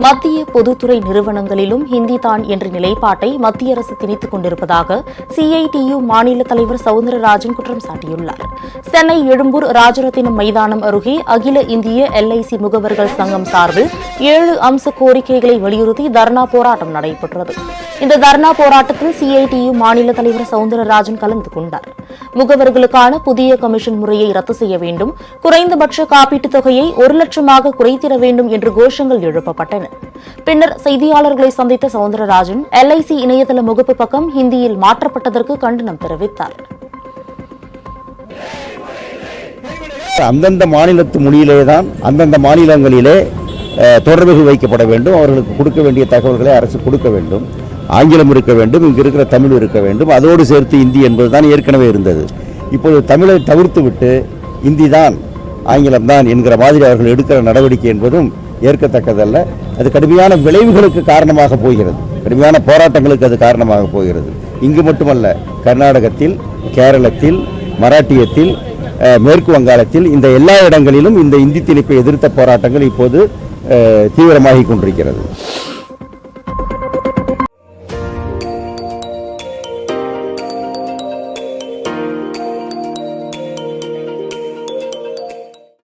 மத்திய பொதுத்துறை நிறுவனங்களிலும் ஹிந்தி தான் என்ற நிலைப்பாட்டை மத்திய அரசு திணித்துக் கொண்டிருப்பதாக சிஐடியு மாநில தலைவர் சவுந்தரராஜன் குற்றம் சாட்டியுள்ளார். சென்னை எழும்பூர் ராஜரத்தினம் மைதானம் அருகே அகில இந்திய எல்ஐசி முகவர்கள் சங்கம் சார்பில் 7 அம்ச கோரிக்கைகளை வலியுறுத்தி தர்ணா போராட்டம் நடைபெற்றது. இந்த தர்ணா போராட்டத்தில் சிஐடியு மாநில தலைவர் சவுந்தரராஜன் கலந்து கொண்டார். முகவர்களுக்கான புதிய கமிஷன் முறையை ரத்து செய்ய வேண்டும், குறைந்தபட்ச காப்பீட்டுத் தொகையை 1 லட்சமாக குறைத்திட வேண்டும் என்று கோஷங்கள் எழுப்பப்பட்டன. பின்னர் செய்தியாளர்களை சந்தித்த சவுந்தரராஜன் எல்ஐசி இணையதள முகப்பு பக்கம் ஹிந்தியில் மாற்றப்பட்டதற்கு கண்டனம் தெரிவித்தார். அந்தந்த மாநிலத்து மொழியிலேதான் அந்தந்த மாநிலங்களிலே தொடர்புகள் வைக்கப்பட வேண்டும். அவர்களுக்கு கொடுக்க வேண்டிய தகவல்களை அரசு கொடுக்க வேண்டும். ஆங்கிலம் இருக்க வேண்டும், இங்கு இருக்கிற தமிழ் இருக்க வேண்டும், அதோடு சேர்த்து இந்தி என்பதுதான் ஏற்கனவே இருந்தது. இப்போது தமிழை தவிர்த்து விட்டு இந்தி தான் ஆங்கிலம் தான் என்கிற மாதிரி அவர்கள் எடுக்கிற நடவடிக்கை என்பதும் ஏற்கத்தக்கதல்ல. அது கடுமையான விளைவுகளுக்கு காரணமாக போகிறது, கடுமையான போராட்டங்களுக்கு அது காரணமாக போகிறது. இங்கு மட்டுமல்ல, கர்நாடகத்தில், கேரளத்தில், மராட்டியத்தில், மேற்கு வங்காளத்தில், இந்த எல்லா இடங்களிலும் இந்த இந்தி திணிப்பை எதிர்த்த போராட்டங்கள் இப்போது தீவிரமாகிக் கொண்டிருக்கிறது.